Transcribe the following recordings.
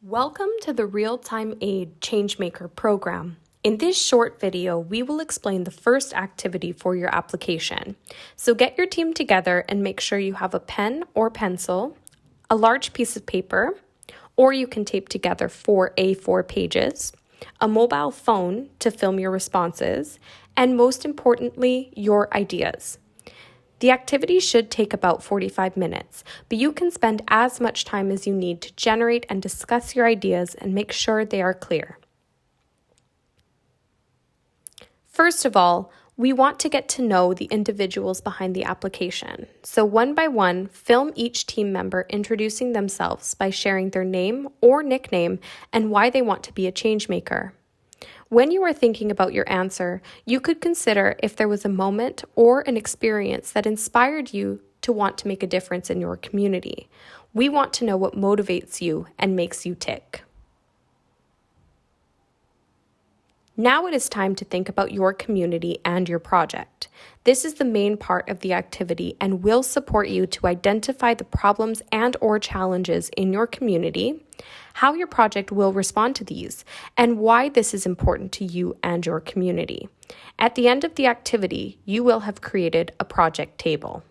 Welcome to the Real-Time Aid Changemaker program. In this short video, we will explain the first activity for your application. So get your team together and make sure you have a pen or pencil, a large piece of paper, or you can tape together 4 A4 pages, a mobile phone to film your responses, and most importantly, your ideas. The activity should take about 45 minutes, but you can spend as much time as you need to generate and discuss your ideas and make sure they are clear. First of all, we want to get to know the individuals behind the application. So one by one, film each team member introducing themselves by sharing their name or nickname and why they want to be a changemaker. When you are thinking about your answer, you could consider if there was a moment or an experience that inspired you to want to make a difference in your community. We want to know what motivates you and makes you tick. Now it is time to think about your community and your project. This is the main part of the activity and will support you to identify the problems and/or challenges in your community, how your project will respond to these, and why this is important to you and your community. At the end of the activity, you will have created a project table.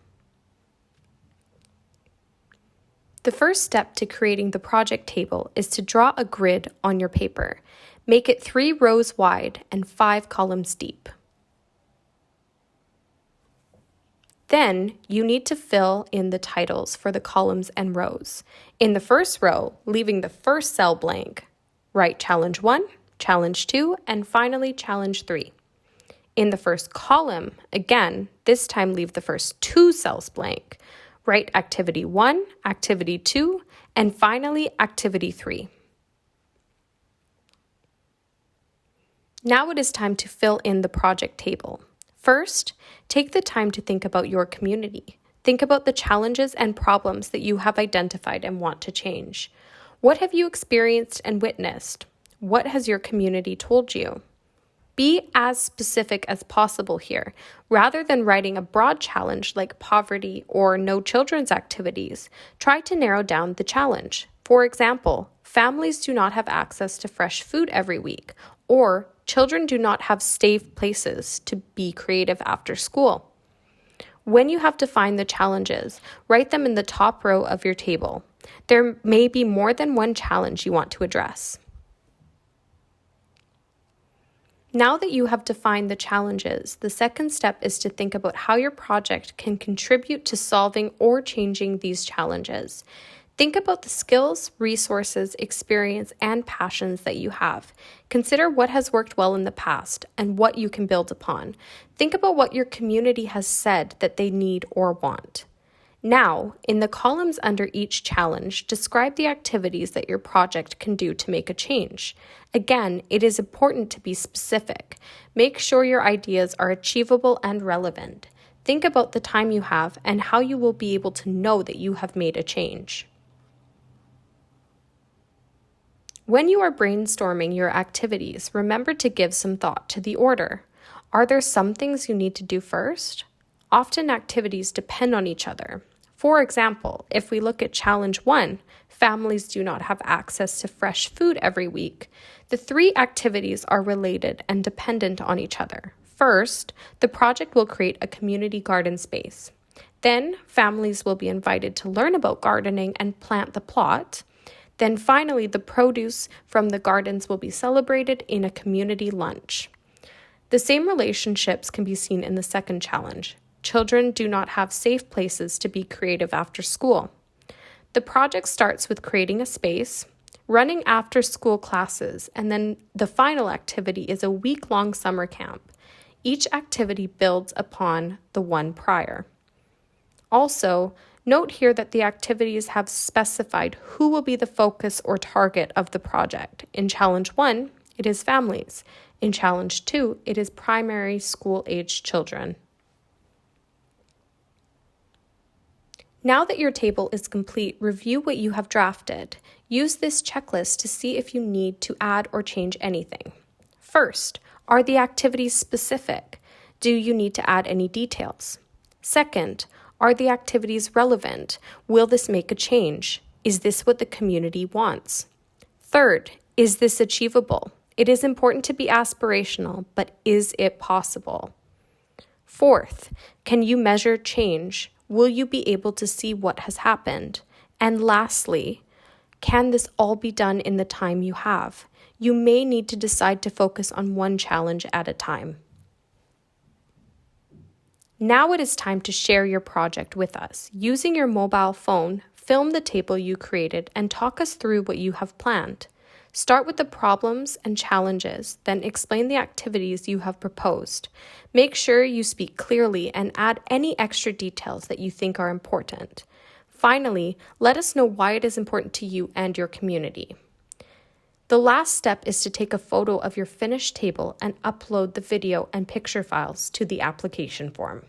The first step to creating the project table is to draw a grid on your paper. Make it 3 rows wide and 5 columns deep. Then you need to fill in the titles for the columns and rows. In the first row, leaving the first cell blank, write Challenge 1, Challenge 2, and finally Challenge 3. In the first column, again, this time leave the first 2 cells blank. Write Activity 1, Activity 2, and finally Activity 3. Now it is time to fill in the project table. First, take the time to think about your community. Think about the challenges and problems that you have identified and want to change. What have you experienced and witnessed? What has your community told you? Be as specific as possible here. Rather than writing a broad challenge like poverty or no children's activities, try to narrow down the challenge. For example, families do not have access to fresh food every week, or children do not have safe places to be creative after school. When you have defined the challenges, write them in the top row of your table. There may be more than one challenge you want to address. Now that you have defined the challenges, the second step is to think about how your project can contribute to solving or changing these challenges. Think about the skills, resources, experience, and passions that you have. Consider what has worked well in the past and what you can build upon. Think about what your community has said that they need or want. Now, in the columns under each challenge, describe the activities that your project can do to make a change. Again, it is important to be specific. Make sure your ideas are achievable and relevant. Think about the time you have and how you will be able to know that you have made a change. When you are brainstorming your activities, remember to give some thought to the order. Are there some things you need to do first? Often activities depend on each other. For example, if we look at Challenge 1, families do not have access to fresh food every week. The 3 activities are related and dependent on each other. First, the project will create a community garden space. Then, families will be invited to learn about gardening and plant the plot. Then finally, the produce from the gardens will be celebrated in a community lunch. The same relationships can be seen in the second challenge. Children do not have safe places to be creative after school. The project starts with creating a space, running after-school classes, and then the final activity is a week-long summer camp. Each activity builds upon the one prior. Also, note here that the activities have specified who will be the focus or target of the project. In Challenge 1, it is families. In Challenge 2, it is primary school-aged children. Now that your table is complete, review what you have drafted. Use this checklist to see if you need to add or change anything. First, are the activities specific? Do you need to add any details? Second, are the activities relevant? Will this make a change? Is this what the community wants? Third, is this achievable? It is important to be aspirational, but is it possible? Fourth, can you measure change? Will you be able to see what has happened? And lastly, can this all be done in the time you have? You may need to decide to focus on one challenge at a time. Now it is time to share your project with us. Using your mobile phone, film the table you created and talk us through what you have planned. Start with the problems and challenges, then explain the activities you have proposed. Make sure you speak clearly and add any extra details that you think are important. Finally, let us know why it is important to you and your community. The last step is to take a photo of your finished table and upload the video and picture files to the application form.